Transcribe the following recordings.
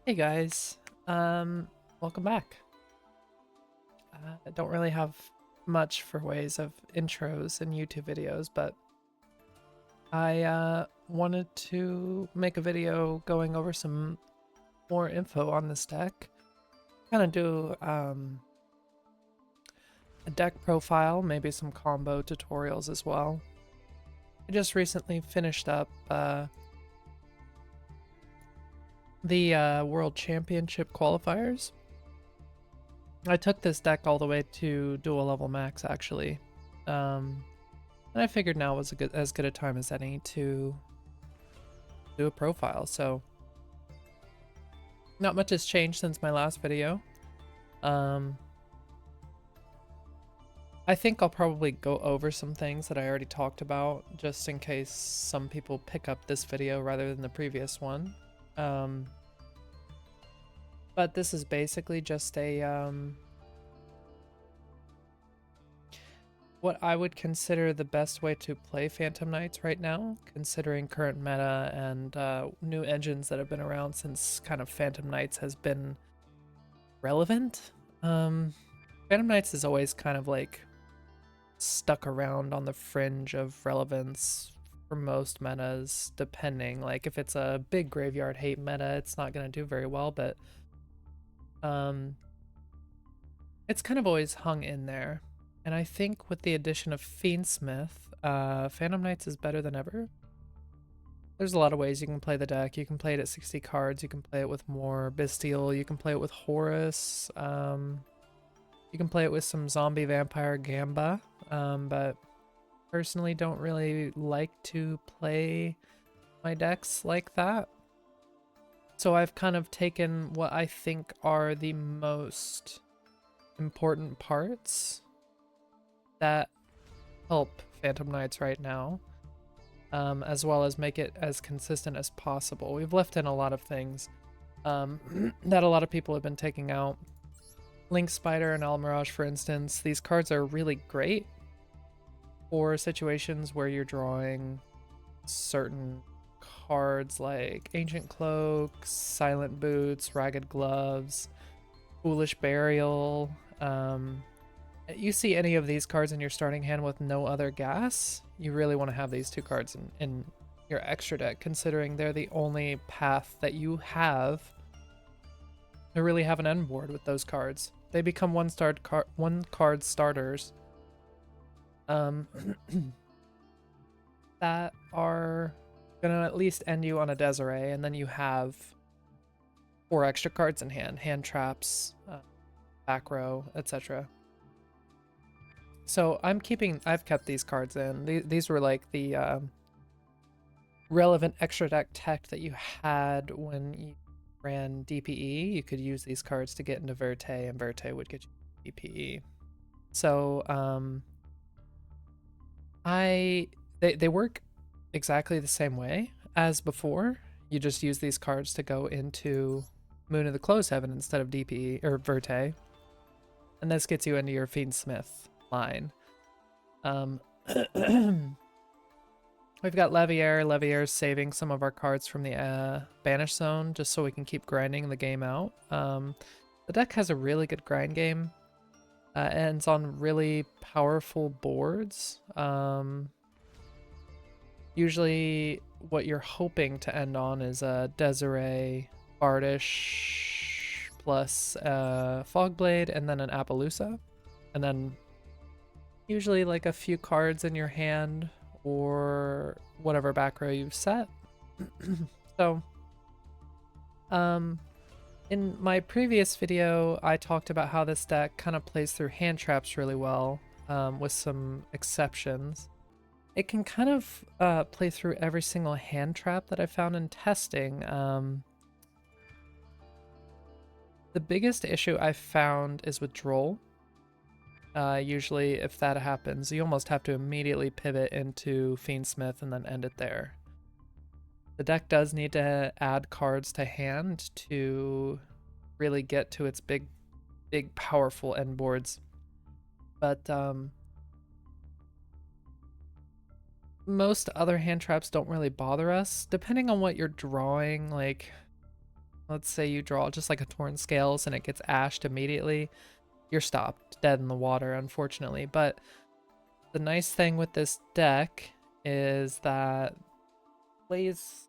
Hey guys, welcome back. I don't really have much for ways of intros and YouTube videos, but I wanted to make a video going over some more info on this deck. Kind of do a deck profile, maybe some combo tutorials as well. I just recently finished up the World Championship qualifiers. I took this deck all the way to dual level max actually. And I figured now was as good a time as any to do a profile. So not much has changed since my last video. I think I'll probably go over some things that I already talked about just in case some people pick up this video rather than the previous one. But this is basically just a what I would consider the best way to play Phantom Knights right now, considering current meta and new engines that have been around since kind of Phantom Knights has been relevant. Phantom Knights is always kind of like stuck around on the fringe of relevance for most metas, depending. Like if it's a big graveyard hate meta, it's not going to do very well, but it's kind of always hung in there. And I think with the addition of Fiendsmith, Phantom Knights is better than ever. There's a lot of ways you can play the deck. You can play it at 60 cards. You can play it with more Bestial. You can play it with Horus. You can play it with some Zombie Vampire Gamba. But personally don't really like to play my decks like that. So I've kind of taken what I think are the most important parts that help Phantom Knights right now, as well as make it as consistent as possible. We've left in a lot of things that a lot of people have been taking out. Link Spider and Almirage, for instance, these cards are really great for situations where you're drawing certain cards like Ancient Cloak, Silent Boots, Ragged Gloves, Foolish Burial. You see any of these cards in your starting hand with no other gas, you really want to have these two cards in your extra deck, considering they're the only path that you have to really have an end board with those cards. They become one card starters that are gonna at least end you on a Desiree, and then you have 4 extra cards in hand traps, back row, etc. So I've kept these cards in. These were like the relevant extra deck tech that you had when you ran DPE. You could use these cards to get into Verte, and Verte would get you DPE. So they work exactly the same way as before. You just use these cards to go into Moon of the Close Heaven instead of DPE or Verte, and this gets you into your Fiendsmith line. We've got Leviair. Leviair's saving some of our cards from the Banish Zone just so we can keep grinding the game out. The deck has a really good grind game. And it's on really powerful boards. Usually what you're hoping to end on is a Desiree, Bardish, plus Fogblade, and then an Appaloosa. And then usually like a few cards in your hand or whatever back row you've set. So, in my previous video, I talked about how this deck kind of plays through hand traps really well, with some exceptions. It can kind of play through every single hand trap that I found in testing. The biggest issue I found is with Droll. Usually, if that happens, you almost have to immediately pivot into Fiendsmith and then end it there. The deck does need to add cards to hand to really get to its big, powerful end boards. But most other hand traps don't really bother us, depending on what you're drawing. Like, let's say you draw just like a Torn Scales and it gets ashed immediately, you're stopped dead in the water, unfortunately. But the nice thing with this deck is that it plays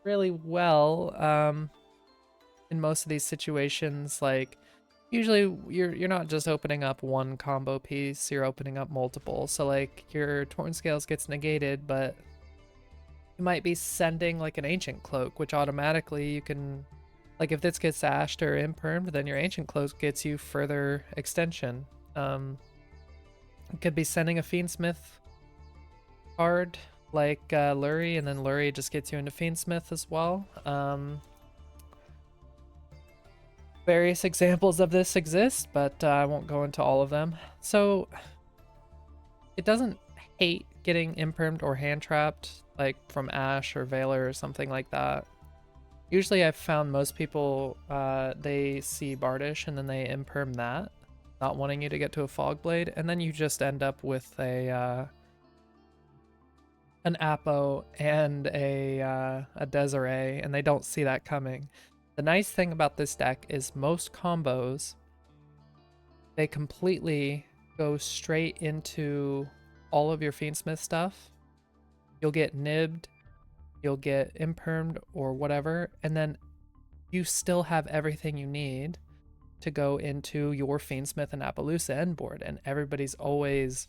really well in most of these situations. Like usually you're not just opening up one combo piece, you're opening up multiple. So like your Torn Scales gets negated, but you might be sending like an Ancient Cloak, which automatically you can, like if this gets ashed or impermed, then your Ancient Cloak gets you further extension. You could be sending a Fiendsmith card like Lurie, and then Lurie just gets you into Fiendsmith as well. Various examples of this exist, but I won't go into all of them. So it doesn't hate getting impermed or hand trapped, like from Ash or Valor or something like that. Usually I've found most people, they see Bardish and then they imperm that, not wanting you to get to a Fog Blade, and then you just end up with a an Apo and a Desiree, and they don't see that coming. The nice thing about this deck is most combos, they completely go straight into all of your Fiendsmith stuff. You'll get nibbed, you'll get impermed or whatever, and then you still have everything you need to go into your Fiendsmith and Appaloosa end board, and everybody's always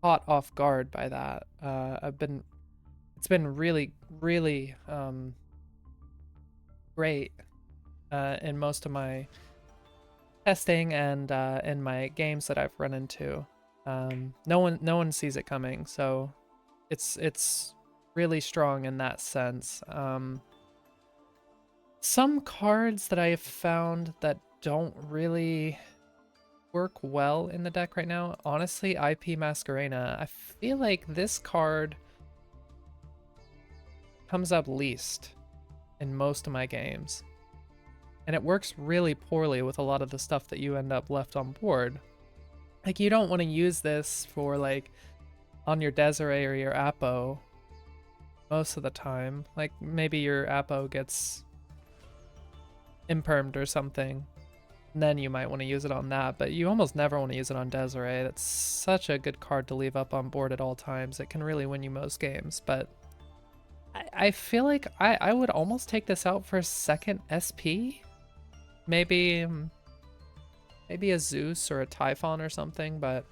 caught off guard by that. It's been really, really great in most of my testing and in my games that I've run into. No one sees it coming, so it's really strong in that sense. Some cards that I have found that don't really work well in the deck right now, honestly, IP Masquerena. I feel like this card comes up least in most of my games, and it works really poorly with a lot of the stuff that you end up left on board. Like, you don't want to use this for like on your Desiree or your Apo most of the time. Like maybe your Apo gets impermed or something, and then you might want to use it on that, but you almost never want to use it on Desiree. That's such a good card to leave up on board at all times. It can really win you most games, but I feel like I would almost take this out for a second SP. Maybe a Zeus or a Typhon or something, but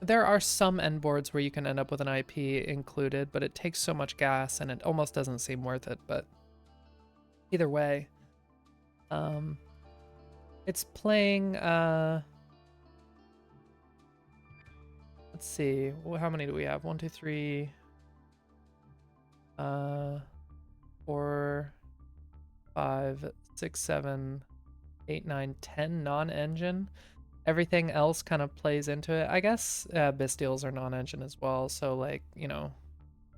there are some end boards where you can end up with an IP included, but it takes so much gas and it almost doesn't seem worth it. But either way, it's playing, let's see, how many do we have? 1, 2, 3, 4, 5, 6, 7, 8, 9, 10 non-engine. Everything else kind of plays into it. I guess Bystials are non-engine as well, so like,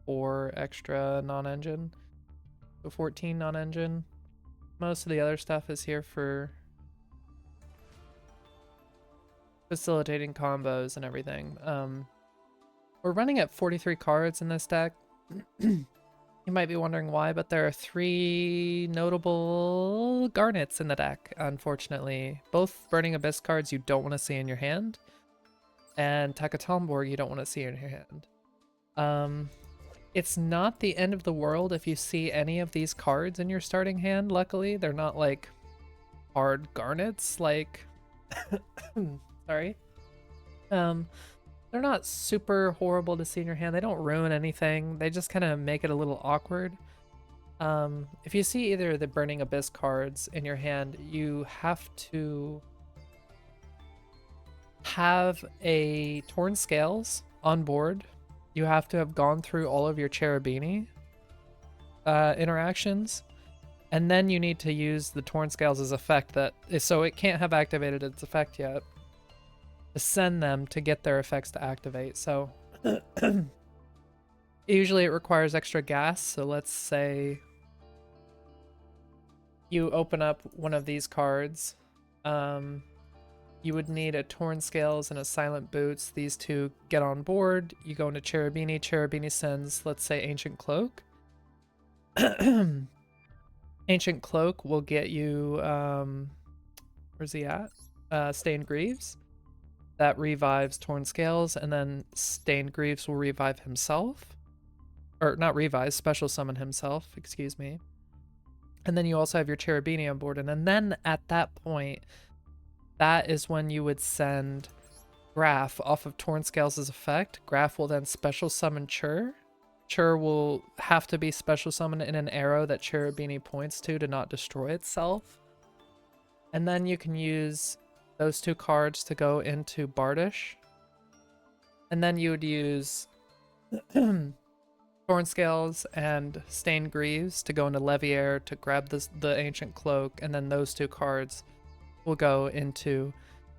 4 extra non-engine, so 14 non-engine. Most of the other stuff is here for facilitating combos and everything. We're running at 43 cards in this deck. You might be wondering why, but there are 3 notable Garnets in the deck, unfortunately. Both Burning Abyss cards you don't want to see in your hand, and Takatomborg you don't want to see in your hand. It's not the end of the world if you see any of these cards in your starting hand, luckily. They're not like hard Garnets, like... Sorry. They're not super horrible to see in your hand. They don't ruin anything. They just kind of make it a little awkward. If you see either of the Burning Abyss cards in your hand, you have to have a Torn Scales on board. You have to have gone through all of your Cherubini interactions, and then you need to use the Torn Scales' effect so it can't have activated its effect yet, to send them to get their effects to activate. So usually it requires extra gas. So let's say you open up one of these cards. You would need a Torn Scales and a Silent Boots. These two get on board. You go into Cherubini. Cherubini sends, let's say, Ancient Cloak. Ancient Cloak will get you, where's he at? Stained Greaves. That revives Torn Scales, and then Stained Greaves will revive himself. Or not revive, special summon himself, excuse me. And then you also have your Cherubini on board, and then at that point, that is when you would send Graph off of Torn Scales' effect. Graph will then special summon Chur. Chur will have to be special summoned in an arrow that Cherubini points to not destroy itself. And then you can use those two cards to go into Bardish. And then you would use Torn Scales and Stained Greaves to go into Leviair to grab the Ancient Cloak, and then those two cards will go into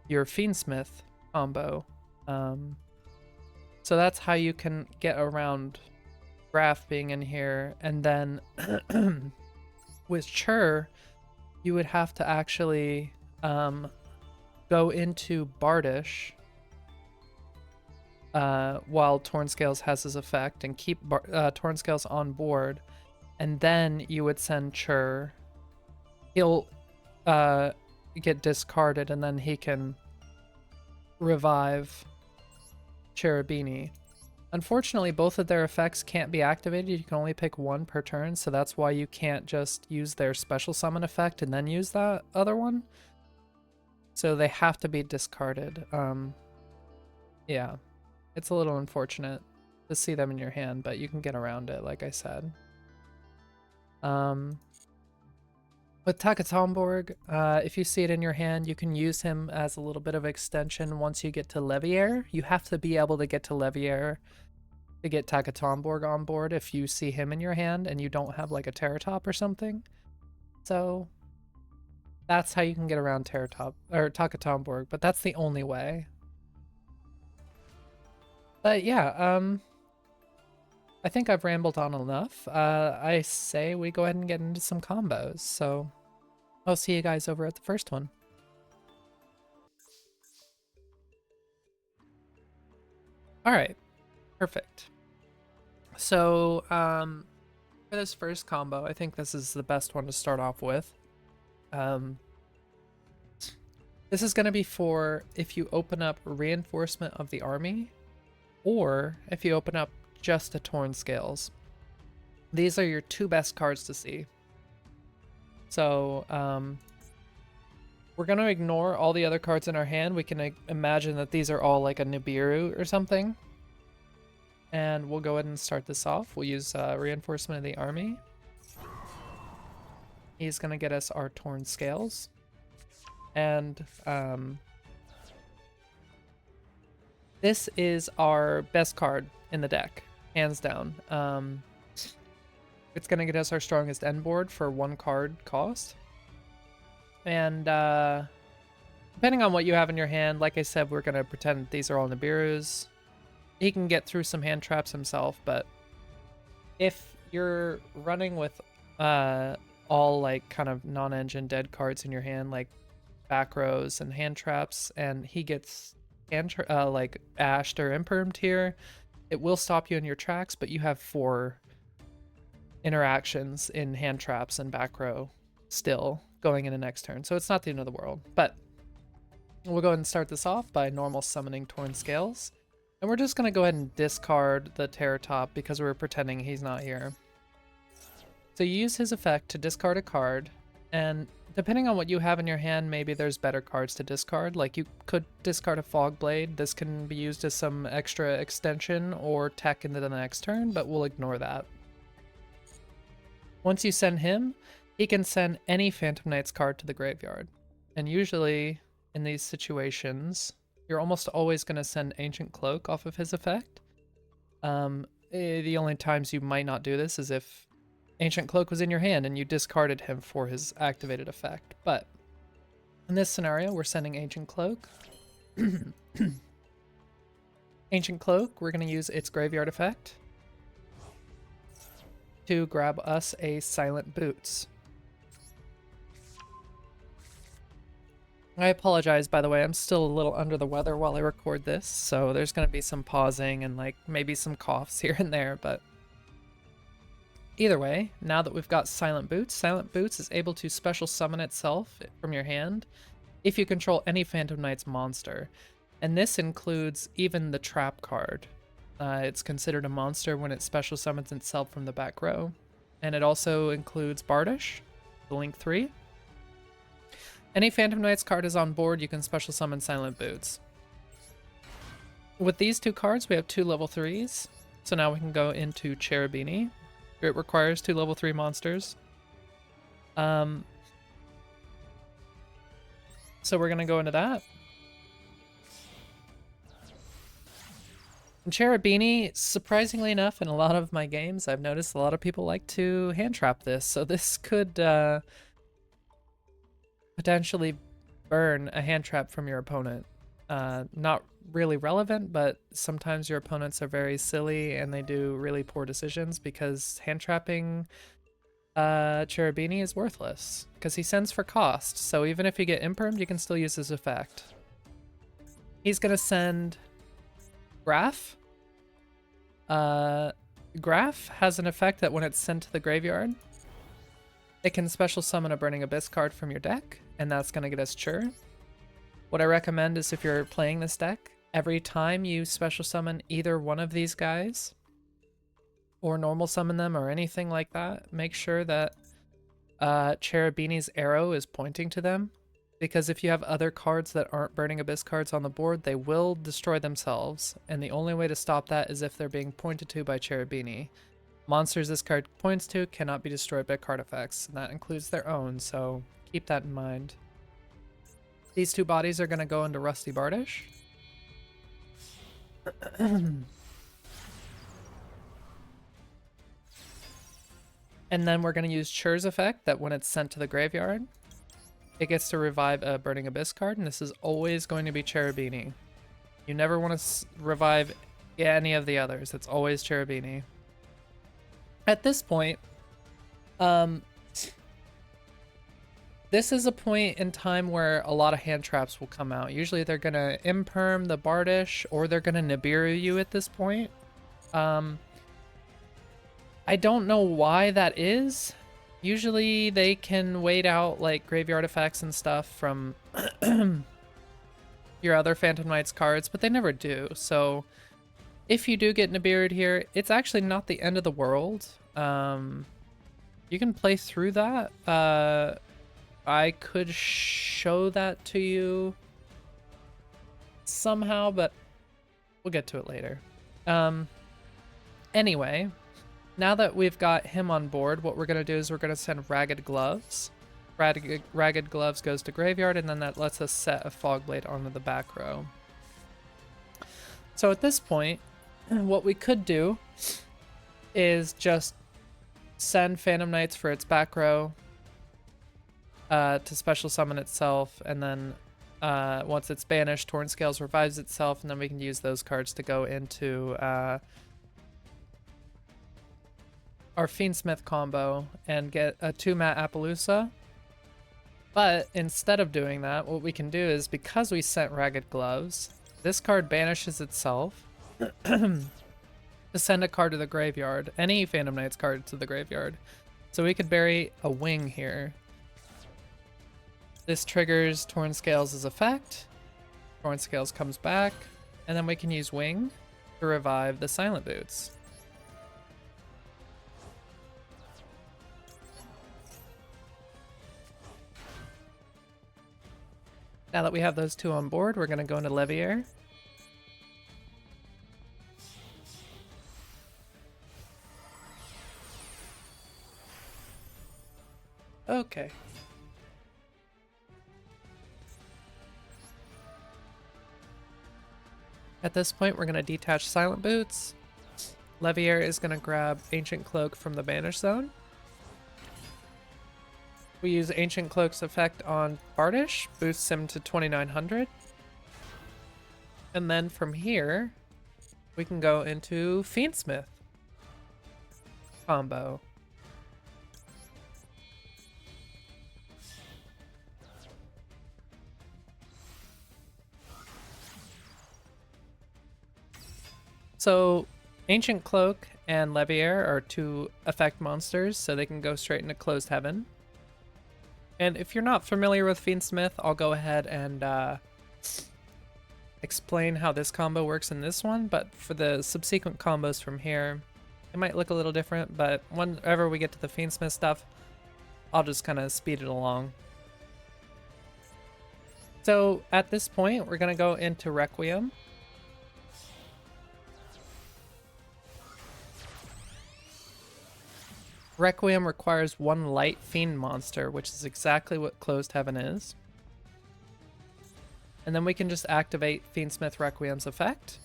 your Fiendsmith combo. So that's how you can get around Graph being in here. And then with Chur, you would have to actually go into Bardish while Torn Scales has his effect and keep Torn Scales on board, and then you would send Chur. He'll get discarded, and then he can revive Cherubini. Unfortunately, both of their effects can't be activated. You can only pick one per turn, so that's why you can't just use their special summon effect and then use that other one. So they have to be discarded. Yeah, it's a little unfortunate to see them in your hand, but you can get around it, like I said. With Takatomborg, if you see it in your hand, you can use him as a little bit of extension once you get to Leviair. You have to be able to get to Leviair to get Takatomborg on board if you see him in your hand and you don't have like a Terrortop or something. So that's how you can get around Terrortop or Takatomborg, but that's the only way. But yeah, I think I've rambled on enough. I say we go ahead and get into some combos. So I'll see you guys over at the first one. All right, perfect. So for this first combo, I think this is the best one to start off with. This is going to be for if you open up Reinforcement of the Army, or if you open up just a Torn Scales. These are your two best cards to see. So we're going to ignore all the other cards in our hand. We can imagine that these are all like a Nibiru or something. And we'll go ahead and start this off. We'll use Reinforcement of the Army. He's going to get us our Torn Scales. And this is our best card in the deck, hands down. It's going to get us our strongest end board for 1 card cost. And depending on what you have in your hand, like I said, we're going to pretend these are all Nibirus. He can get through some hand traps himself, but if you're running with all like kind of non-engine dead cards in your hand, like back rows and hand traps, and he gets like ashed or impermed here, it will stop you in your tracks, but you have 4 interactions in hand traps and back row still going into next turn, so it's not the end of the world. But we'll go ahead and start this off by normal summoning Torn Scales, and we're just going to go ahead and discard the Terrortop because we're pretending he's not here. So you use his effect to discard a card, and depending on what you have in your hand, maybe there's better cards to discard. Like you could discard a Fog Blade. This can be used as some extra extension or tech into the next turn, but we'll ignore that. Once you send him, he can send any Phantom Knights card to the graveyard. And usually in these situations, you're almost always going to send Ancient Cloak off of his effect. The only times you might not do this is if Ancient Cloak was in your hand and you discarded him for his activated effect. But in this scenario, we're sending Ancient Cloak. Ancient Cloak, we're going to use its graveyard effect to grab us a Silent Boots. I apologize, by the way, I'm still a little under the weather while I record this, so there's going to be some pausing and like maybe some coughs here and there, but Either way, now that we've got Silent Boots is able to special summon itself from your hand if you control any Phantom Knights monster. And this includes even the trap card. It's considered a monster when it special summons itself from the back row. And it also includes Bardish, the Link 3. Any Phantom Knights card is on board, you can special summon Silent Boots. With these two cards, we have 2 level 3s. So now we can go into Cherubini. It requires 2 level 3 monsters. So we're going to go into that. And Cherubini, surprisingly enough, in a lot of my games, I've noticed a lot of people like to hand trap this. So this could potentially burn a hand trap from your opponent. Not really relevant, but sometimes your opponents are very silly and they do really poor decisions because hand trapping Cherubini is worthless because he sends for cost. So even if you get impermed, you can still use his effect. He's gonna send Graph. Graph has an effect that when it's sent to the graveyard, it can special summon a Burning Abyss card from your deck, and that's gonna get us Chur. What I recommend is if you're playing this deck, every time you special summon either one of these guys, or normal summon them or anything like that, make sure that Cherubini's arrow is pointing to them. Because if you have other cards that aren't Burning Abyss cards on the board, they will destroy themselves. And the only way to stop that is if they're being pointed to by Cherubini. Monsters this card points to cannot be destroyed by card effects, and that includes their own, so keep that in mind. These 2 bodies are going to go into Rusty Bardish. And then we're going to use Chur's effect that when it's sent to the graveyard, it gets to revive a Burning Abyss card, and this is always going to be Cherubini. You never want to revive any of the others. It's always Cherubini. At this point, this is a point in time where a lot of hand traps will come out. Usually they're going to imperm the Bardish, or they're going to Nibiru you at this point. I don't know why that is. Usually they can wait out like graveyard effects and stuff from your other Phantom Knights cards, but they never do. So if you do get Nibiru'd here, it's actually not the end of the world. You can play through that. I could show that to you somehow, but we'll get to it later. Anyway, now that we've got him on board, what we're going to do is we're going to send Ragged Gloves. Ragged Gloves goes to graveyard, and then that lets us set a Fogblade onto the back row. So at this point, what we could do is just send Phantom Knights for its back row to special summon itself, and then once it's banished, Torn Scales revives itself, and then we can use those cards to go into our Fiendsmith combo and get a 2-mat Appaloosa. But instead of doing that, what we can do is, because we sent Ragged Gloves, this card banishes itself to send a card to the graveyard, any Phantom Knights card to the graveyard. So we could bury a Wing here. This triggers Torn Scales' effect. Torn Scales comes back, and then we can use Wing to revive the Silent Boots. Now that we have those 2 on board, we're going to go into Levier. Okay. At this point, we're going to detach Silent Boots. Levier is going to grab Ancient Cloak from the Banish Zone. We use Ancient Cloak's effect on Bardish, boosts him to 2900. And then from here, we can go into Fiendsmith combo. So Ancient Cloak and Leviair are two effect monsters, so they can go straight into Closed Heaven. And if you're not familiar with Fiendsmith, I'll go ahead and explain how this combo works in this one, but for the subsequent combos from here, it might look a little different, but whenever we get to the Fiendsmith stuff, I'll just kind of speed it along. So at this point, we're going to go into Requiem. Requiem requires one light fiend monster, which is exactly what Closed Heaven is. And then we can just activate Fiendsmith Requiem's effect.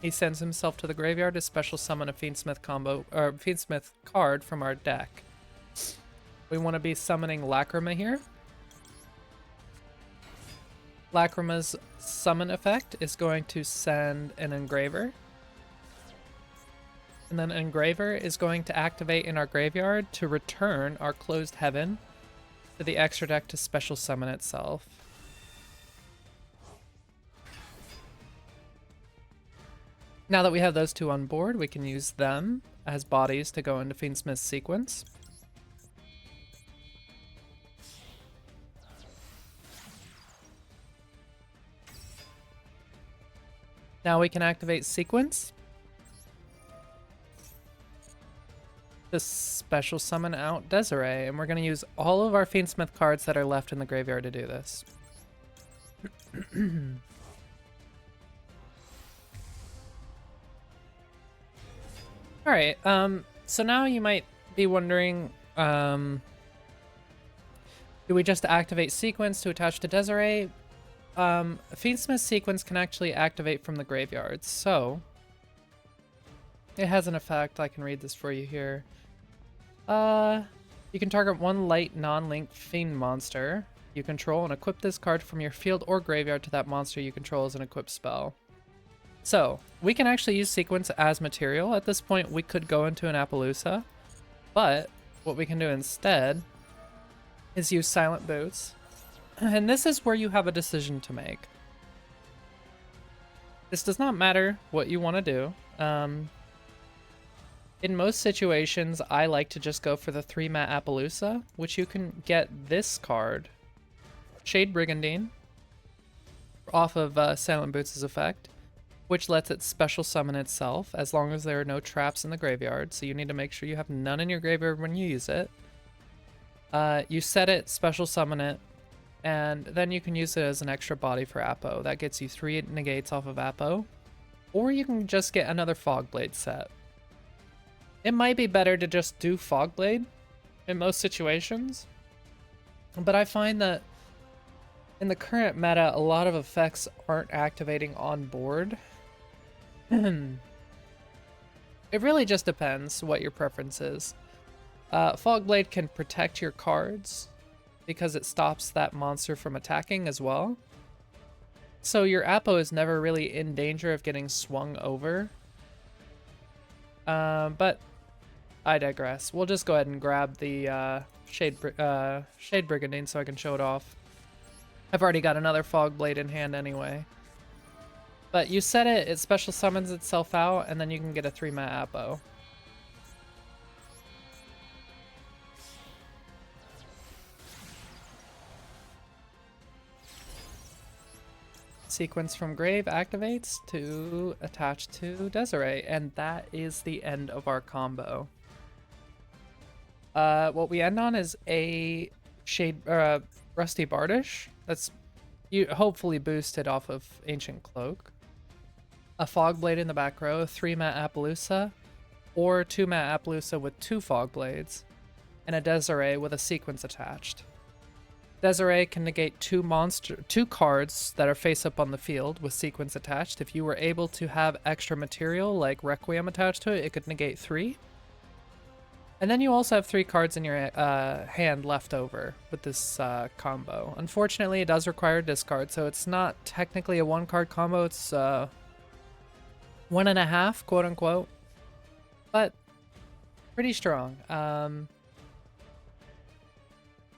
He sends himself to the graveyard to special summon a Fiendsmith combo or Fiendsmith card from our deck. We want to be summoning Lacrima here. Lacrima's summon effect is going to send an Engraver. And then Engraver is going to activate in our graveyard to return our Closed Heaven to the extra deck to special summon itself. Now that we have those two on board, we can use them as bodies to go into Fiendsmith's sequence. Now we can activate Sequence to special summon out Desiree, and we're going to use all of our Fiendsmith cards that are left in the graveyard to do this. Alright, so now you might be wondering, do we just activate Sequence to attach to Desiree? Fiendsmith Sequence can actually activate from the graveyard, so it has an effect. I can read this for you here. You can target one light non-link fiend monster you control and equip this card from your field or graveyard to that monster you control as an equipped spell. So, we can actually use Sequence as material. At this point, we could go into an Appaloosa, but what we can do instead is use Silent Boots. And this is where you have a decision to make. This does not matter what you want to do. In most situations, I like to just go for the 3-mat Appaloosa, which you can get this card, Shade Brigandine, off of Silent Boots' effect, which lets it special summon itself as long as there are no traps in the graveyard. So you need to make sure you have none in your graveyard when you use it. You set it, special summon it, and then you can use it as an extra body for Appo. That gets you 3 negates off of Appo. Or you can just get another Fogblade set. It might be better to just do Fogblade in most situations, but I find that in the current meta, a lot of effects aren't activating on board. It really just depends what your preference is. Fogblade can protect your cards because it stops that monster from attacking as well. So your Appo is never really in danger of getting swung over. But I digress. We'll just go ahead and grab the Shade Brigandine so I can show it off. I've already got another Fogblade in hand anyway. But you set it, it special summons itself out, and then you can get a 3-mat Appo. Sequence from Grave activates to attach to Desiree, and that is the end of our combo. What we end on is a Rusty Bardish that's hopefully boosted off of Ancient Cloak, a Fogblade in the back row, a 3-mat Appaloosa, or 2-mat Appaloosa with 2 Fogblades, and a Desiree with a Sequence attached. Desiree can negate 2 cards that are face up on the field with Sequence attached. If you were able to have extra material like Requiem attached to it, it could negate 3. And then you also have 3 cards in your hand left over with this combo. Unfortunately, it does require a discard, so it's not technically a 1-card combo. It's 1.5, quote unquote, but pretty strong.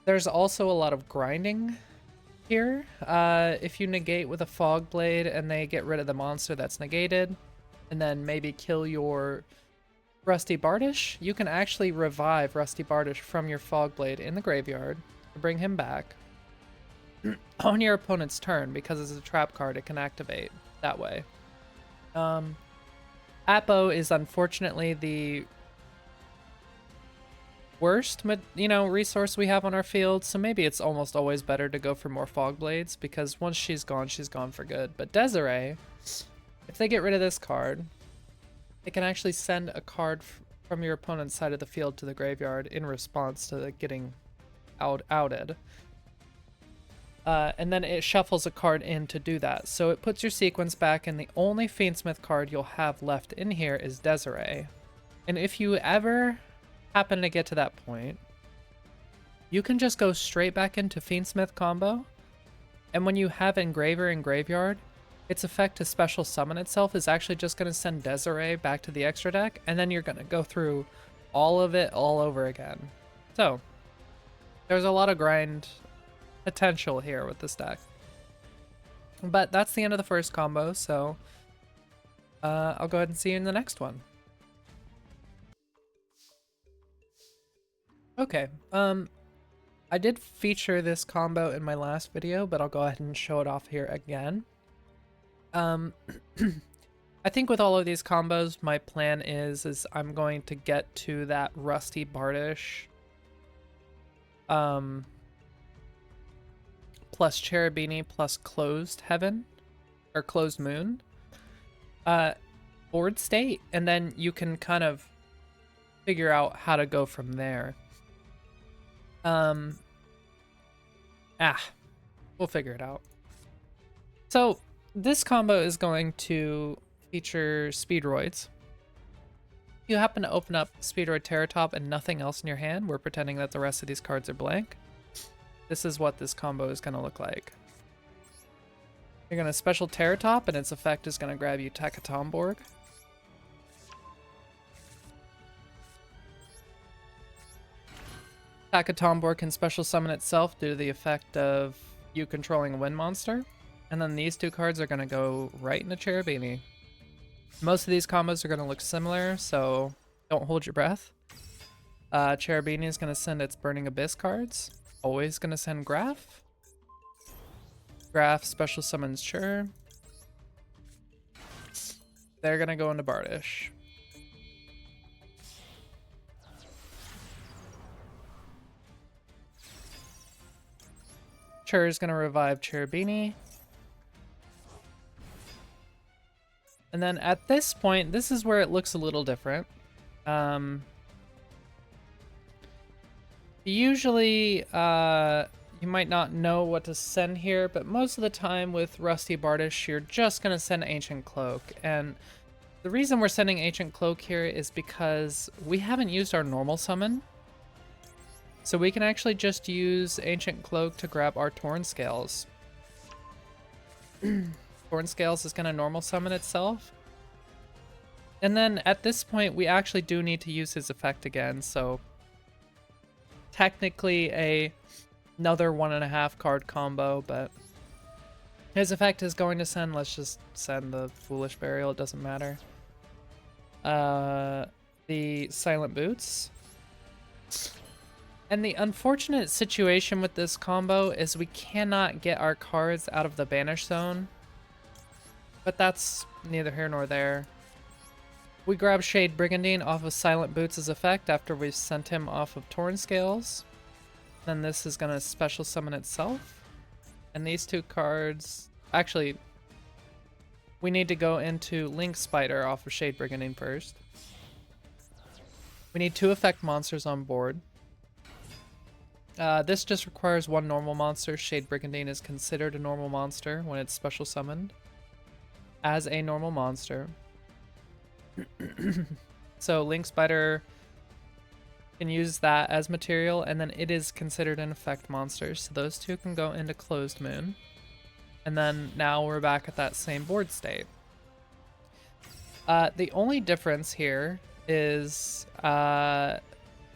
There's also a lot of grinding here. If you negate with a Fogblade and they get rid of the monster that's negated, and then maybe kill your Rusty Bardish, you can actually revive Rusty Bardish from your Fogblade in the graveyard to bring him back on your opponent's turn. Because it's a trap card, it can activate that way. Appo is unfortunately the worst, resource we have on our field, so maybe it's almost always better to go for more Fogblades, because once she's gone for good. But Desiree, if they get rid of this card, they can actually send a card from your opponent's side of the field to the graveyard in response to getting outed. And then it shuffles a card in to do that. So it puts your sequence back, and the only Fiendsmith card you'll have left in here is Desiree. And if you ever happen to get to that point, you can just go straight back into Fiendsmith combo, and when you have Engraver in graveyard, its effect to special summon itself is actually just going to send Desiree back to the extra deck, and then you're going to go through all of it all over again. So there's a lot of grind potential here with this deck. But that's the end of the first combo, so I'll go ahead and see you in the next one. Okay, I did feature this combo in my last video, but I'll go ahead and show it off here again. I think with all of these combos, my plan is I'm going to get to that Rusty Bardish plus Cherubini plus Closed Heaven or Closed Moon board state, and then you can kind of figure out how to go from there. We'll figure it out. So this combo is going to feature Speedroids. If you happen to open up Speedroid Terrortop and nothing else in your hand, we're pretending that the rest of these cards are blank. This is what this combo is going to look like. You're going to special Terrortop, and its effect is going to grab you Takatomborg. Takatomborg can special summon itself due to the effect of you controlling a wind monster. And then these two cards are going to go right into Cherubini. Most of these combos are going to look similar, so don't hold your breath. Cherubini is going to send its Burning Abyss cards. Always going to send Graph. Graph special summons Chur. They're going to go into Bardish. Chur is going to revive Cherubini. And then at this point, this is where it looks a little different. Usually, you might not know what to send here, but most of the time with Rusty Bardish, you're just going to send Ancient Cloak. And the reason we're sending Ancient Cloak here is because we haven't used our normal summon. So we can actually just use Ancient Cloak to grab our Torn Scales. Torn Scales is going to normal summon itself. And then at this point, we actually do need to use his effect again, so technically another 1.5 card combo, but his effect is going to send, let's just send the Foolish Burial, it doesn't matter. The Silent Boots. And the unfortunate situation with this combo is we cannot get our cards out of the Banish Zone. But that's neither here nor there. We grab Shade Brigandine off of Silent Boots' effect after we've sent him off of Torn Scales. Then this is going to special summon itself. And these two cards... Actually, we need to go into Link Spider off of Shade Brigandine first. We need 2 effect monsters on board. This just requires 1 normal monster. Shade Brigandine is considered a normal monster when it's special summoned as a normal monster. So Link Spider can use that as material, and then it is considered an effect monster. So those 2 can go into Closed Moon. And then now we're back at that same board state. The only difference here is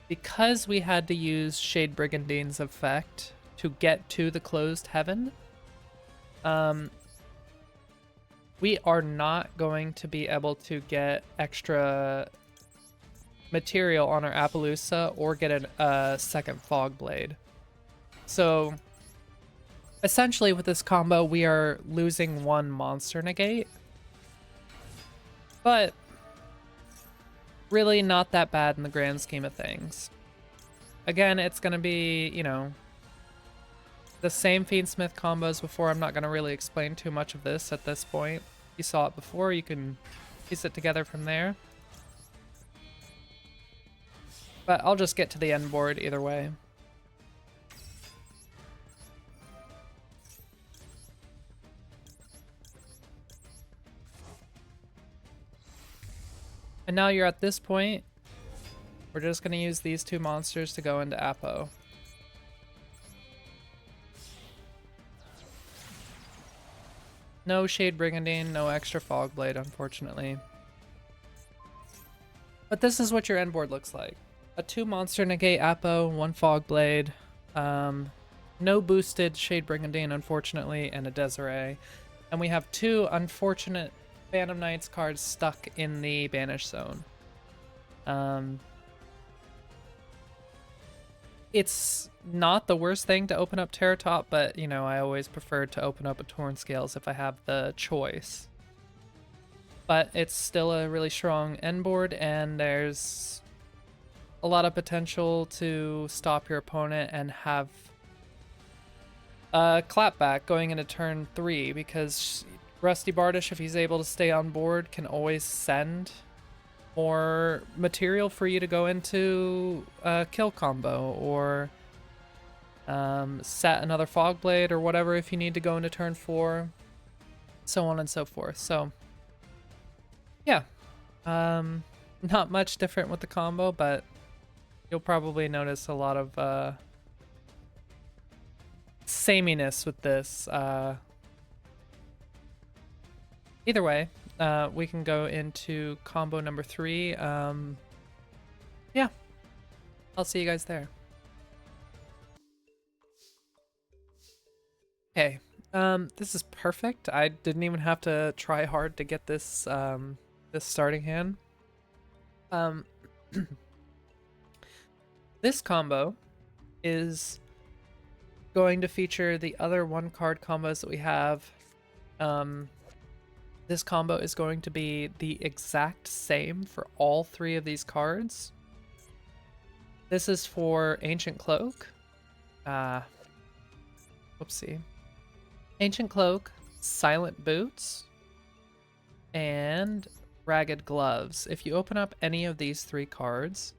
because we had to use Shade Brigandine's effect to get to the Closed Heaven, we are not going to be able to get extra material on our Appaloosa or get a second Fog Blade. So essentially with this combo, we are losing one monster negate, but really not that bad in the grand scheme of things. Again, it's going to be, you know, the same Fiendsmith combos before. I'm not going to really explain too much of this at this point. You saw it before, you can piece it together from there. But I'll just get to the end board either way. And now you're at this point. We're just going to use these two monsters to go into Appo. No Shade Brigandine, no extra Fog Blade, unfortunately. But this is what your end board looks like. A 2 monster negate Appo, 1 Fog Blade, no boosted Shade Brigandine, unfortunately, and a Desiree. And we have 2 unfortunate Phantom Knights cards stuck in the banish zone. It's not the worst thing to open up Terrortop, but, you know, I always prefer to open up a Torn Scales if I have the choice. But it's still a really strong end board, and there's a lot of potential to stop your opponent and have a clapback going into turn 3, because Rusty Bardish, if he's able to stay on board, can always send more material for you to go into a kill combo, or set another Fog Blade or whatever if you need to go into turn 4, so on and so forth. So yeah, not much different with the combo, but you'll probably notice a lot of sameness with this. Either way, we can go into combo number 3. Yeah, I'll see you guys there. Okay, this is perfect. I didn't even have to try hard to get this this starting hand. This combo is going to feature the other 1-card combos that we have. This combo is going to be the exact same for all 3 of these cards. This is for Ancient Cloak. Whoopsie. Ancient Cloak, Silent Boots, and Ragged Gloves. If you open up any of these 3 cards,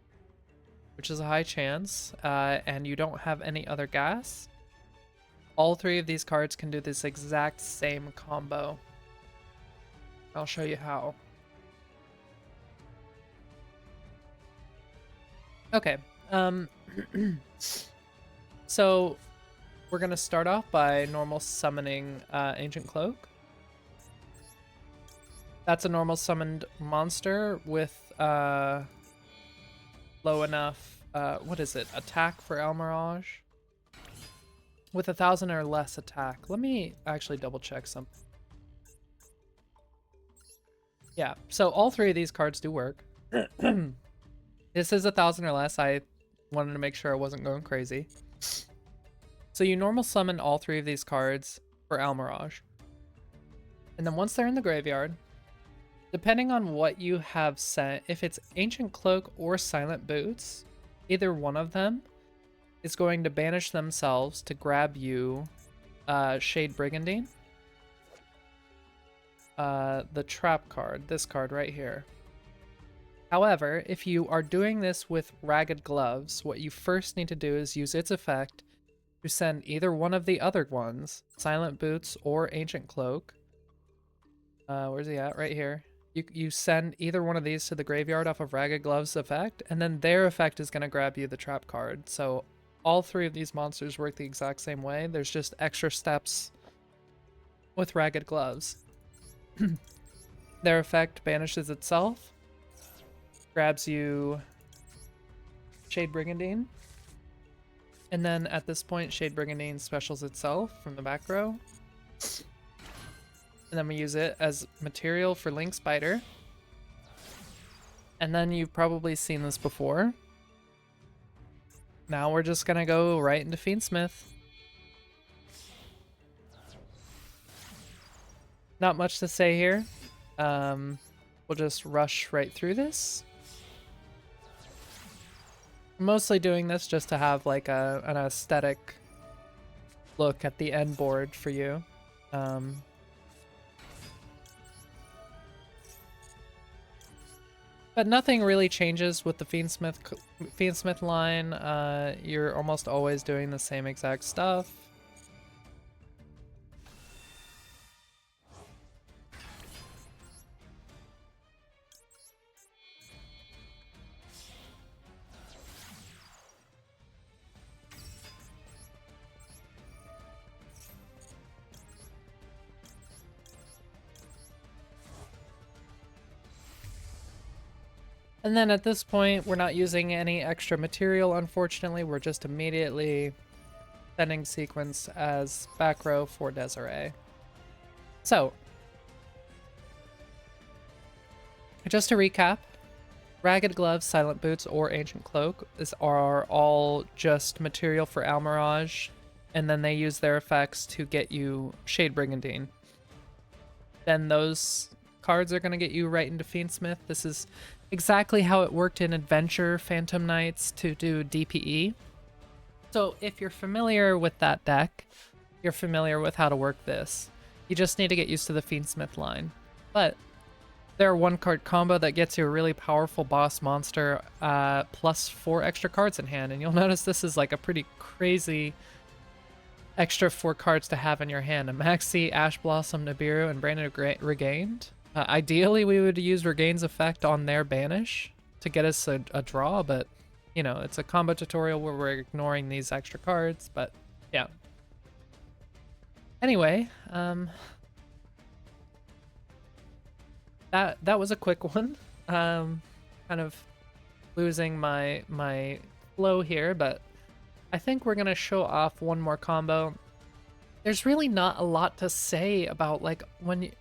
which is a high chance, and you don't have any other gas, all 3 of these cards can do this exact same combo. I'll show you how. Okay, so we're gonna start off by normal summoning Ancient Cloak. That's a normal summoned monster with low enough, what is it, attack for El Mirage? With 1,000 or less attack. Let me actually double check something. Yeah, so all 3 of these cards do work. This is 1,000 or less. I wanted to make sure I wasn't going crazy. So you normal summon all 3 of these cards for El Mirage. And then once they're in the graveyard, depending on what you have sent, if it's Ancient Cloak or Silent Boots, either one of them is going to banish themselves to grab you Shade Brigandine. The trap card, this card right here. However, if you are doing this with Ragged Gloves, what you first need to do is use its effect to send either one of the other ones, Silent Boots or Ancient Cloak. Where's he at? Right here. You send either one of these to the graveyard off of Ragged Gloves' effect, and then their effect is going to grab you the trap card. So all 3 of these monsters work the exact same way. There's just extra steps with Ragged Gloves. Their effect banishes itself, grabs you Shade Brigandine, and then at this point Shade Brigandine specials itself from the back row, and then we use it as material for Link Spider. And then you've probably seen this before. Now we're just gonna go right into Fiendsmith. Not much to say here. We'll just rush right through this. I'm mostly doing this just to have like an aesthetic look at the end board for you. But nothing really changes with the Fiendsmith line. You're almost always doing the same exact stuff. And then at this point, we're not using any extra material, unfortunately. We're just immediately sending sequence as back row for Desiree. So, just to recap, Ragged Gloves, Silent Boots, or Ancient Cloak are all just material for Almirage, and then they use their effects to get you Shade Brigandine. Then those cards are going to get you right into Fiendsmith. This is exactly how it worked in Adventure Phantom Knights to do DPE. So if you're familiar with that deck, you're familiar with how to work this. You just need to get used to the Fiendsmith line. But there are 1-card combo that gets you a really powerful boss monster plus 4 extra cards in hand. And you'll notice this is like a pretty crazy extra 4 cards to have in your hand. A Maxi, Ash Blossom, Nibiru, and Branded Regained. Ideally, we would use Regain's effect on their Banish to get us a draw, but, you know, it's a combo tutorial where we're ignoring these extra cards, but, yeah. Anyway, that was a quick one. Kind of losing my flow here, but I think we're going to show off one more combo. There's really not a lot to say about, like, when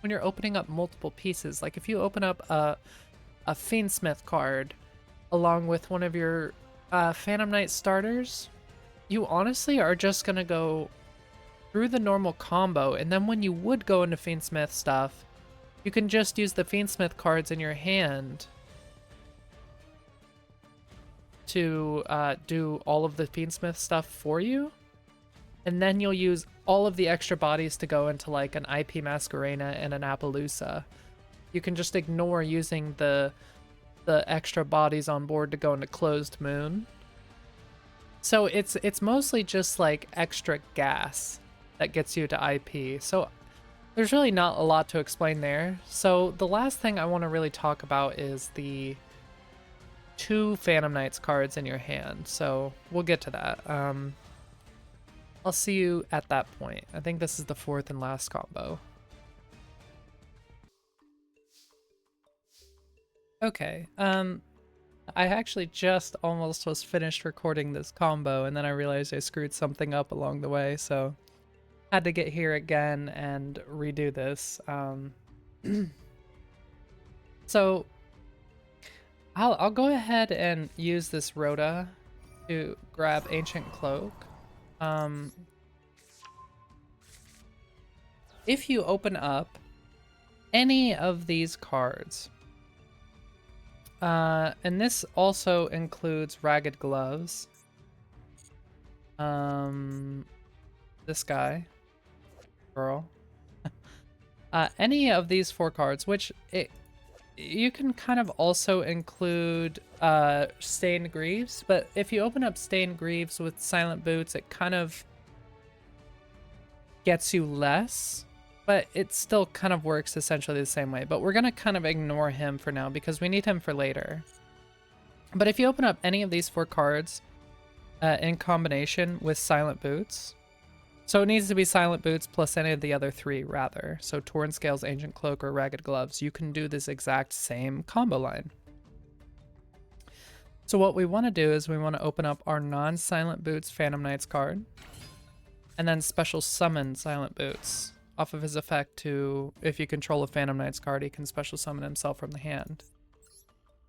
you're opening up multiple pieces. Like if you open up a Fiendsmith card along with one of your Phantom Knight starters, you honestly are just gonna go through the normal combo, and then when you would go into Fiendsmith stuff, you can just use the Fiendsmith cards in your hand to do all of the Fiendsmith stuff for you. And then you'll use all of the extra bodies to go into like an IP Masquerena and an Appaloosa. You can just ignore using the extra bodies on board to go into Closed Moon. So it's mostly just like extra gas that gets you to IP. So there's really not a lot to explain there. So the last thing I want to really talk about is the 2 Phantom Knights cards in your hand. So we'll get to that. I'll see you at that point. I think this is the 4th and last combo. Okay, I actually just almost was finished recording this combo, and then I realized I screwed something up along the way, so had to get here again and redo this. So I'll go ahead and use this Rhoda to grab Ancient Cloak. If you open up any of these cards, and this also includes Ragged Gloves, this guy, girl, any of these 4 cards, which you can kind of also include Stained Greaves, but if you open up Stained Greaves with Silent Boots, it kind of gets you less, but it still kind of works essentially the same way. But we're going to kind of ignore him for now because we need him for later. But if you open up any of these 4 cards in combination with Silent Boots, so it needs to be Silent Boots plus any of the other 3, rather. So Torn Scales, Ancient Cloak, or Ragged Gloves. You can do this exact same combo line. So what we want to do is we want to open up our non-Silent Boots Phantom Knights card, and then special summon Silent Boots off of his effect to, if you control a Phantom Knights card, he can special summon himself from the hand.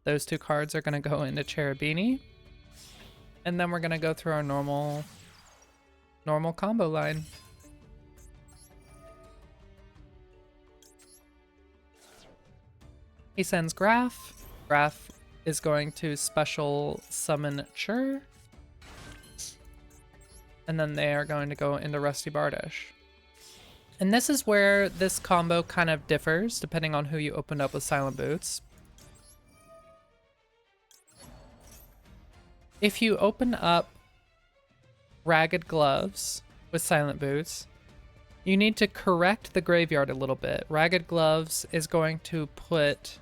Those two cards are going to go into Cherubini. And then we're going to go through our normal combo line. He sends Graph. Graph is going to special summon Chur. And then they are going to go into Rusty Bardish. And this is where this combo kind of differs depending on who you opened up with Silent Boots. If you open up Ragged Gloves with Silent Boots, you need to correct the graveyard a little bit. Ragged Gloves is going to put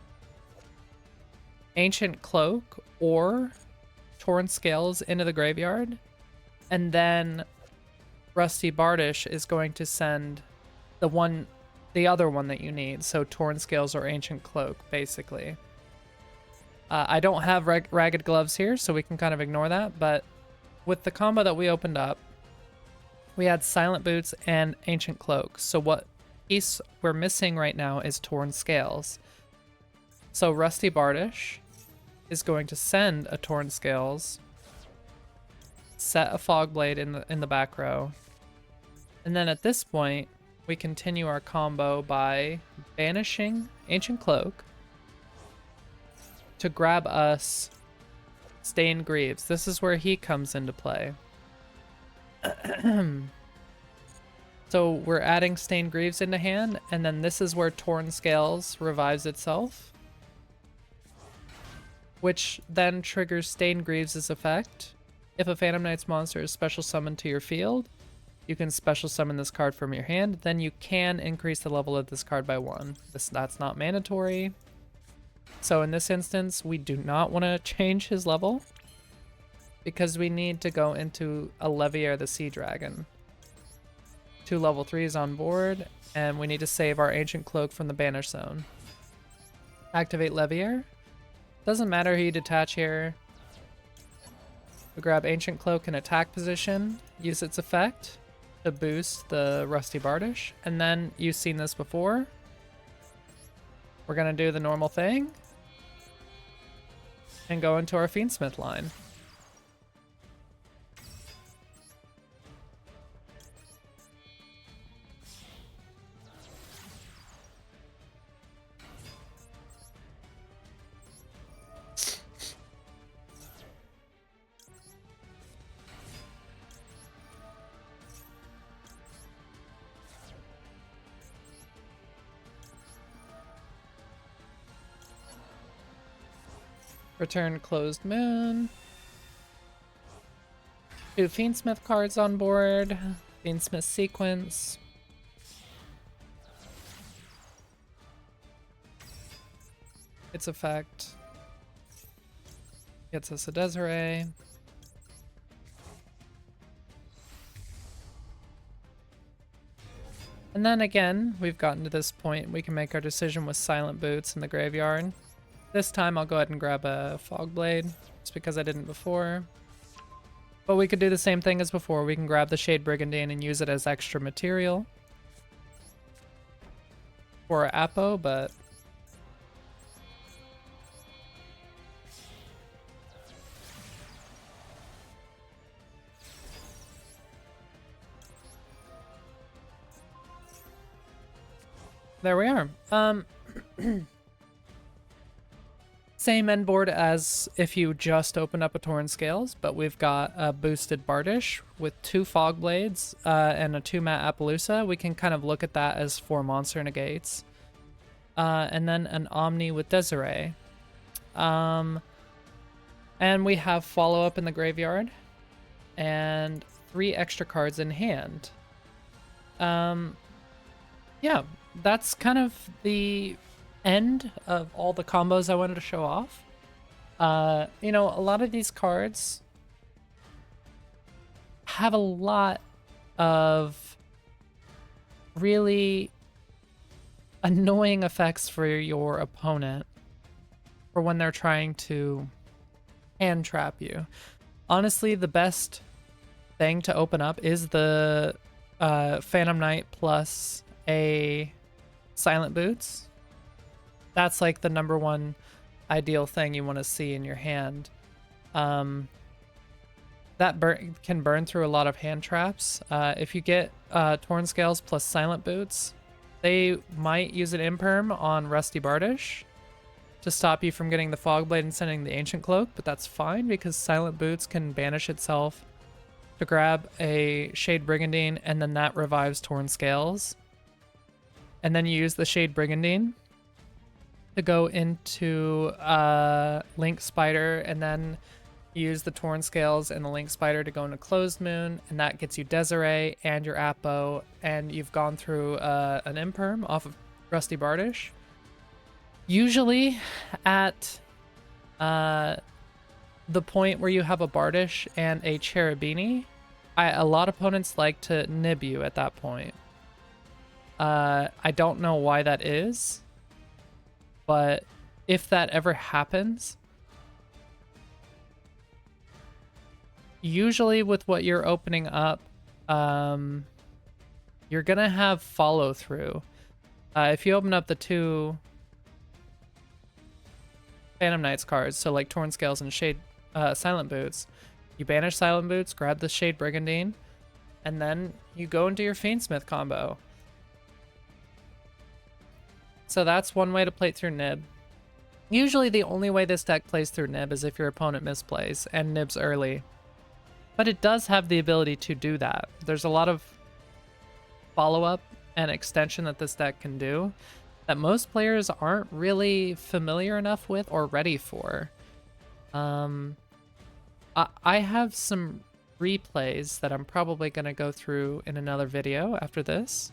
Ancient Cloak or Torn Scales into the graveyard, and then Rusty Bardish is going to send the other one that you need, so Torn Scales or Ancient Cloak, basically. I don't have Ragged Gloves here, so we can kind of ignore that, but with the combo that we opened up, we had Silent Boots and Ancient Cloak, so what piece we're missing right now is Torn Scales. So Rusty Bardish is going to send a Torn Scales, set a Fogblade in the back row, and then at this point, we continue our combo by banishing Ancient Cloak to grab us Stained Greaves. This is where he comes into play. So we're adding Stained Greaves into hand, and then this is where Torn Scales revives itself, which then triggers Stained Greaves' effect. If a Phantom Knights monster is special summoned to your field, you can special summon this card from your hand. Then you can increase the level of this card by 1. That's not mandatory. So in this instance, we do not want to change his level because we need to go into a Leviair the Sea Dragon. 2 level 3s on board, and we need to save our Ancient Cloak from the banish zone. Activate Leviair. Doesn't matter who you detach here. We grab Ancient Cloak in attack position, use its effect to boost the Rusty Bardish, and then you've seen this before. We're gonna do the normal thing and go into our Fiendsmith line. Return Closed Moon. 2 Fiendsmith cards on board. Fiendsmith Sequence. Its effect gets us a Desiree. And then again, we've gotten to this point. We can make our decision with Silent Boots in the graveyard. This time I'll go ahead and grab a Fogblade, just because I didn't before. But we could do the same thing as before. We can grab the Shade Brigandine and use it as extra material for Apo, but there we are. Same end board as if you just open up a Torn Scales, but we've got a boosted Bardish with 2 Fogblades and a 2 Matte Appaloosa. We can kind of look at that as 4 monster negates. And then an Omni with Desiree. And we have follow-up in the graveyard and 3 extra cards in hand. Yeah, that's kind of the end of all the combos I wanted to show off. You know, a lot of these cards have a lot of really annoying effects for your opponent for when they're trying to hand trap you. Honestly, the best thing to open up is the Phantom Knight plus a Silent Boots. That's like the #1 ideal thing you want to see in your hand. That can burn through a lot of hand traps. If you get Torn Scales plus Silent Boots, they might use an imperm on Rusty Bardish to stop you from getting the Fog Blade and sending the Ancient Cloak, but that's fine because Silent Boots can banish itself to grab a Shade Brigandine, and then that revives Torn Scales. And then you use the Shade Brigandine to go into Link Spider, and then use the Torn Scales and the Link Spider to go into Closed Moon, and that gets you Desiree and your Apo, and you've gone through an Imperm off of Rusty Bardish. Usually at the point where you have a Bardish and a Cherubini, a lot of opponents like to nib you at that point. I don't know why that is, but if that ever happens, usually with what you're opening up, you're gonna have follow through. If you open up the 2 Phantom Knights cards, so like Torn Scales and Shade Silent Boots, you banish Silent Boots, grab the Shade Brigandine, and then you go into your Fiendsmith combo. So that's one way to play through Nib. Usually the only way this deck plays through Nib is if your opponent misplays and nibs early. But it does have the ability to do that. There's a lot of follow-up and extension that this deck can do that most players aren't really familiar enough with or ready for. I have some replays that I'm probably going to go through in another video after this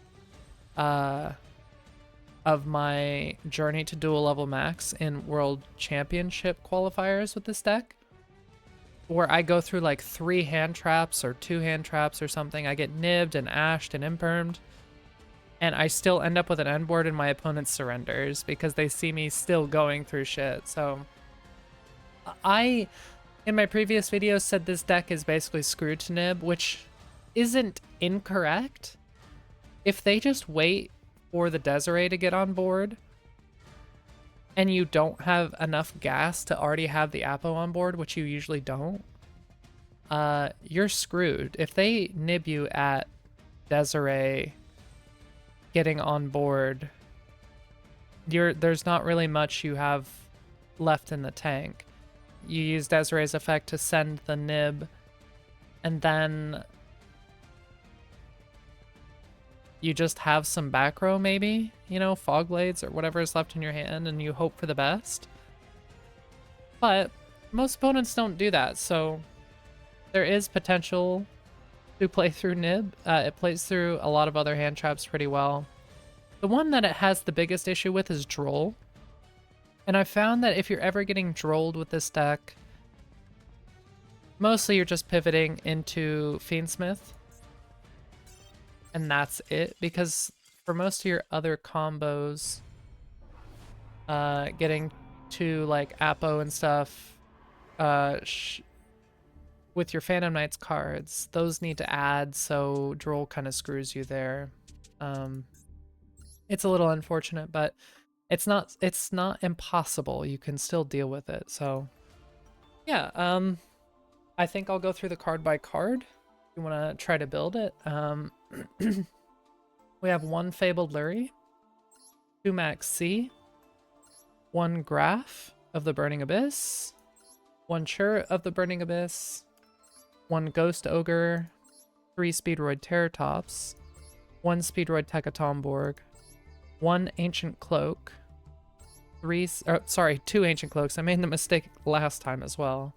of my journey to dual level max in World Championship qualifiers with this deck, where I go through like 3 hand traps or 2 hand traps or something. I get nibbed and ashed and impermed, and I still end up with an end board and my opponent surrenders because they see me still going through shit. So I, in my previous video, said this deck is basically screwed to nib, which isn't incorrect. If they just wait for the Desiree to get on board and you don't have enough gas to already have the Apo on board, which you usually don't, you're screwed. If they nib you at Desiree getting on board, there's not really much you have left in the tank. You use Desiree's effect to send the nib, and then you just have some back row, maybe, you know, Fog Blades or whatever is left in your hand, and you hope for the best. But most opponents don't do that, so there is potential to play through nib. It plays through a lot of other hand traps pretty well. The one that it has the biggest issue with is Droll. And I found that if you're ever getting drolled with this deck, mostly you're just pivoting into Fiendsmith, and that's it, because for most of your other combos, getting to like Apo and stuff, with your Phantom Knights cards, those need to add, so Droll kind of screws you there. It's a little unfortunate, but it's not impossible. You can still deal with it. So yeah, I think I'll go through the card by card. If you want to try to build it. We have 1 Fabled Lurie, 2 Max C, 1 Graph of the Burning Abyss, 1 Chur of the Burning Abyss, 1 Ghost Ogre, 3 Speedroid Terrortops, 1 Speedroid Tekatomborg, 1 Ancient Cloak, 2 Ancient Cloaks. I made the mistake last time as well.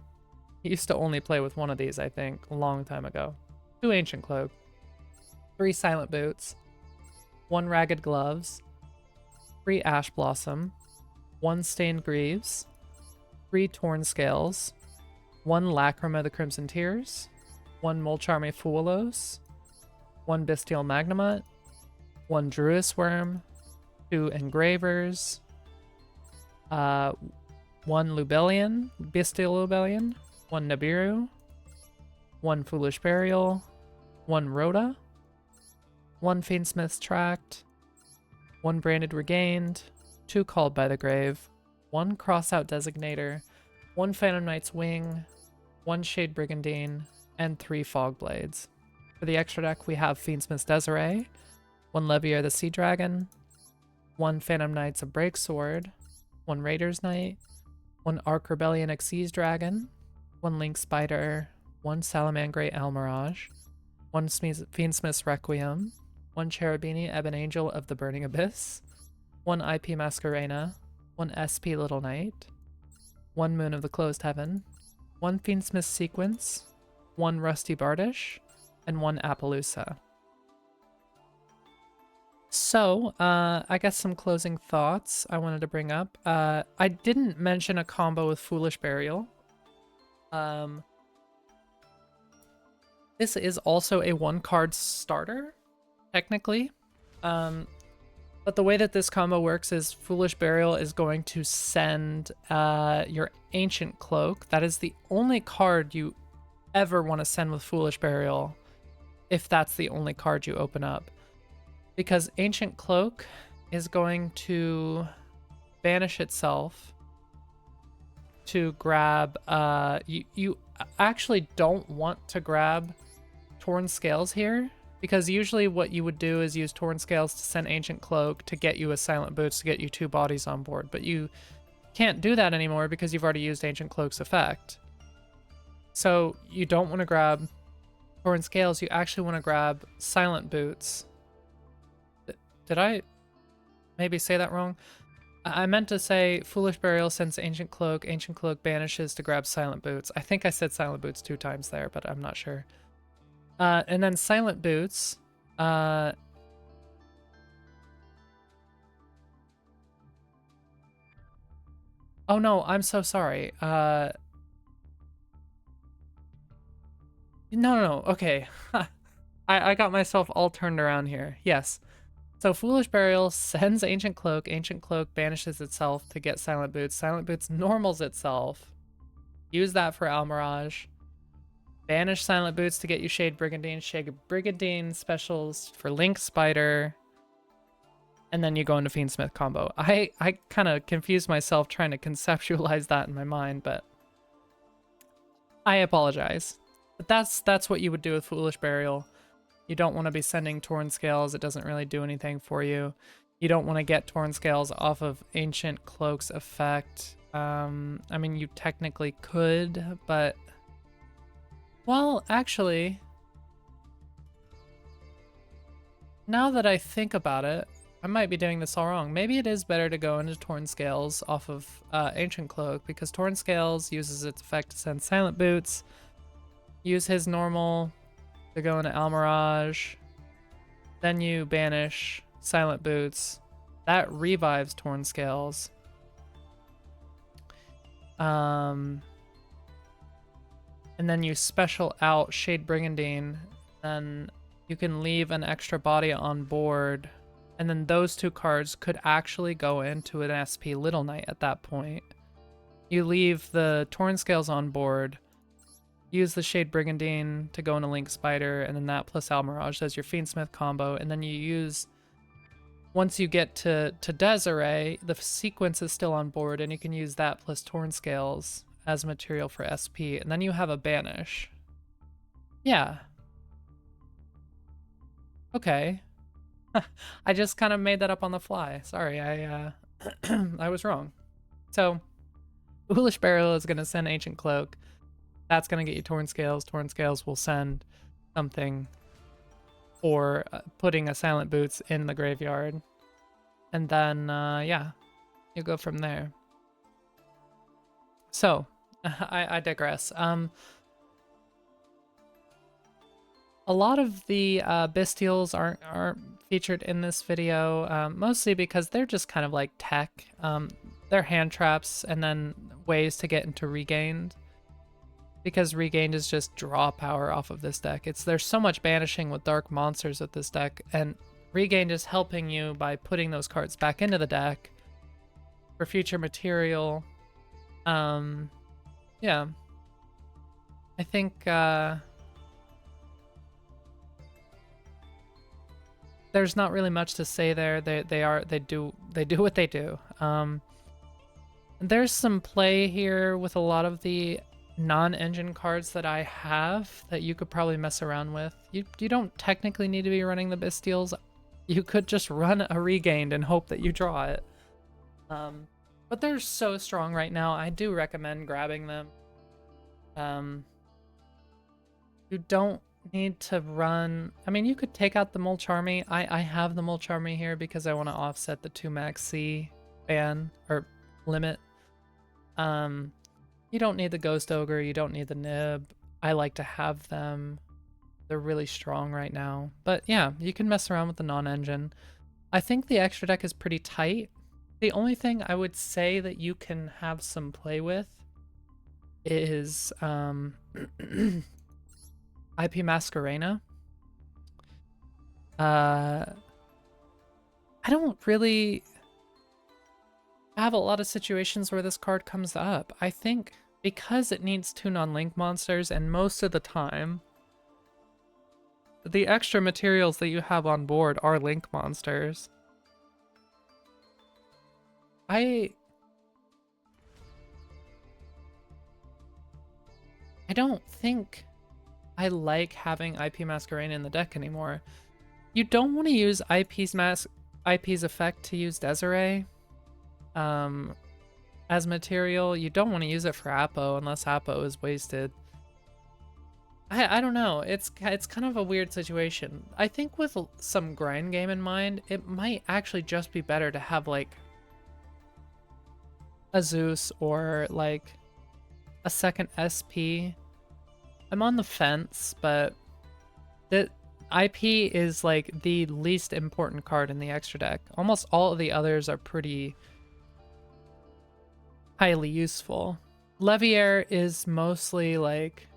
I used to only play with one of these, I think, a long time ago. 2 Ancient Cloak, 3 Silent Boots, 1 Ragged Gloves, 3 Ash Blossom, 1 Stained Greaves, 3 Torn Scales, 1 Lacrima the Crimson Tears, 1 Molcharme Fuolos, 1 Bestial Magnamut, 1 Druis Worm, 2 Engravers, 1 Lubellion, Bestial Lubellion, 1 Nibiru, 1 Foolish Burial, 1 Rhoda, 1 Fiendsmith's Tract, 1 Branded Regained, 2 Called by the Grave, 1 Crossout Designator, 1 Phantom Knight's Wing, 1 Shade Brigandine, and 3 Fog Blades. For the extra deck, we have Fiendsmith's Desiree, 1 Levier the Sea Dragon, 1 Phantom Knight's a Break Sword, 1 Raider's Knight, 1 Arc Rebellion Xyz Dragon, 1 Link Spider, 1 Salamangreat Almirage, 1 Fiendsmith's Requiem, 1 Cherubini Ebon Angel of the Burning Abyss, 1 IP Masquerena, 1 SP Little Knight, 1 Moon of the Closed Heaven, 1 Fiendsmith Sequence, 1 Rusty Bardish, and 1 Appaloosa. So, I guess some closing thoughts I wanted to bring up. I didn't mention a combo with Foolish Burial. This is also a 1-card starter, technically. But the way that this combo works is Foolish Burial is going to send your Ancient Cloak. That is the only card you ever want to send with Foolish Burial, if that's the only card you open up. Because Ancient Cloak is going to banish itself to grab... you actually don't want to grab Torn Scales here, because usually what you would do is use Torn Scales to send Ancient Cloak to get you a Silent Boots to get you 2 bodies on board, but you can't do that anymore because you've already used Ancient Cloak's effect. So you don't want to grab Torn Scales, you actually want to grab Silent Boots. Did I maybe say that wrong? I meant to say Foolish Burial sends Ancient Cloak banishes to grab Silent Boots. I think I said Silent Boots 2 times there, but I'm not sure. And then Silent Boots, oh no, I'm so sorry. No, okay. I got myself all turned around here. Yes. So Foolish Burial sends Ancient Cloak banishes itself to get Silent Boots normals itself. Use that for Almirage. Banish Silent Boots to get you Shade Brigandine specials for Link Spider. And then you go into Fiendsmith combo. I kind of confused myself trying to conceptualize that in my mind, but I apologize. But that's what you would do with Foolish Burial. You don't want to be sending Torn Scales. It doesn't really do anything for you. You don't want to get Torn Scales off of Ancient Cloak's effect. I mean, you technically could, but... Well, actually... Now that I think about it, I might be doing this all wrong. Maybe it is better to go into Torn Scales off of Ancient Cloak, because Torn Scales uses its effect to send Silent Boots. Use his normal... to go into Almirage, then you banish Silent Boots. That revives Torn Scales. And then you special out Shade Brigandine, then you can leave an extra body on board, and then those 2 cards could actually go into an SP Little Knight at that point. You leave the Torn Scales on board, use the Shade Brigandine to go into Link Spider, and then that plus Almirage as your Fiendsmith combo, and then you use... Once you get to Desiree, the sequence is still on board, and you can use that plus Torn Scales as material for SP, and then you have a banish. Yeah. Okay. I just kind of made that up on the fly. Sorry, I was wrong. So, Foolish Burial is going to send Ancient Cloak. That's going to get you Torn Scales. Torn Scales will send something for putting a Silent Boots in the graveyard. And then, yeah, you go from there. So, I digress. A lot of the Bestials aren't featured in this video, mostly because they're just kind of like tech. They're hand traps and then ways to get into Regained. Because Regained is just draw power off of this deck. There's so much banishing with Dark Monsters with this deck, and Regained is helping you by putting those cards back into the deck for future material. Yeah. I think there's not really much to say there. They do what they do. There's some play here with a lot of the non-engine cards that I have that you could probably mess around with. You don't technically need to be running the Bastiles. You could just run a Regained and hope that you draw it. But they're so strong right now. I do recommend grabbing them. You don't need to run... I mean, you could take out the Mulcharmy. I have the Mulcharmy here because I want to offset the 2 max C ban, or limit. You don't need the Ghost Ogre, you don't need the Nib. I like to have them. They're really strong right now. But yeah, you can mess around with the non-engine. I think the extra deck is pretty tight. The only thing I would say that you can have some play with is IP Masquerena. I don't really have a lot of situations where this card comes up. I think because it needs 2 non-link monsters, and most of the time the extra materials that you have on board are link monsters. I don't think I like having IP Masquerade in the deck anymore. You don't want to use IP's effect to use Desiree as material. You don't want to use it for Apo unless Apo is wasted. I don't know. It's kind of a weird situation. I think with some grind game in mind, it might actually just be better to have like a Zeus or like a second SP. I'm on the fence, but the IP is like the least important card in the extra deck. Almost all of the others are pretty highly useful. Leviair is mostly like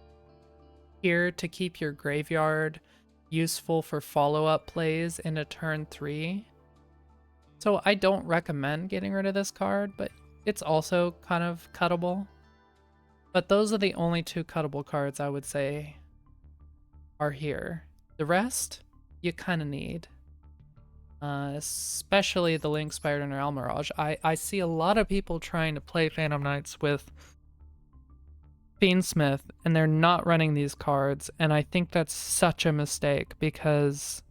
here to keep your graveyard useful for follow-up plays into turn 3. So I don't recommend getting rid of this card, but it's also kind of cuttable. But those are the only 2 cuttable cards I would say are here. The rest, you kind of need. Especially the Link Spired and Realm Mirage. I see a lot of people trying to play Phantom Knights with Fiendsmith, and they're not running these cards, and I think that's such a mistake because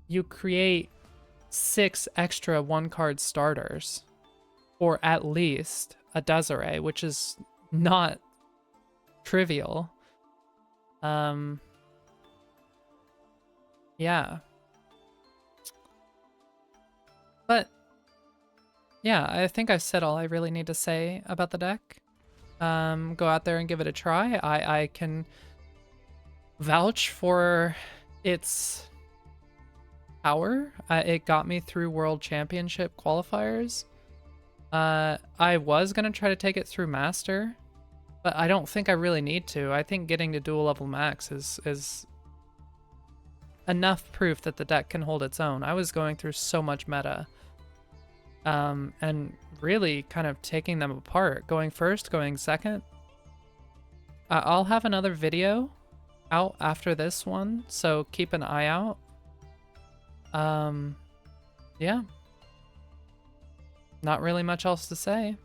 you create 6 extra 1-card starters, or at least a Desiree, which is not trivial. Yeah. But yeah, I think I've said all I really need to say about the deck. Go out there and give it a try. I can vouch for its power. It got me through World Championship qualifiers. I was gonna try to take it through Master, but I don't think I really need to. I think getting to dual level max is enough proof that the deck can hold its own. I was going through so much meta. And really kind of taking them apart. Going first, going second. I'll have another video out after this one, so keep an eye out. Yeah. Not really much else to say.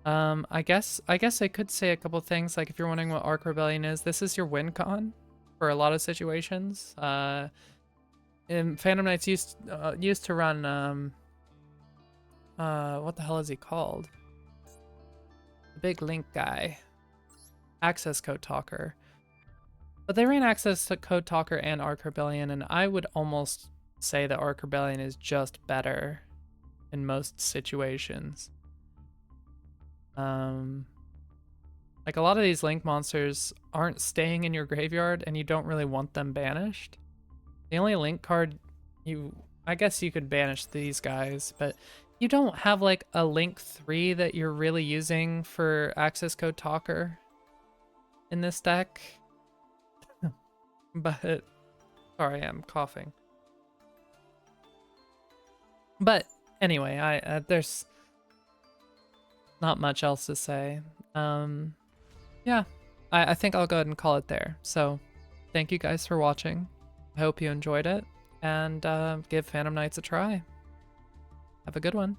I guess I could say a couple things, like if you're wondering what Arc Rebellion is, this is your win con for a lot of situations. And Phantom Knights used to run what the hell is he called? The big link guy. Access Code Talker. But they ran Access Code Talker and Arc Rebellion, and I would almost say that Arc Rebellion is just better in most situations. Like a lot of these link monsters aren't staying in your graveyard and you don't really want them banished. The only link card I guess you could banish these guys, but you don't have like a link 3 that you're really using for Access Code Talker in this deck. But sorry, I'm coughing. But anyway, there's not much else to say. Yeah, I think I'll go ahead and call it there. So thank you guys for watching. I hope you enjoyed it, and give Phantom Knights a try. Have a good one.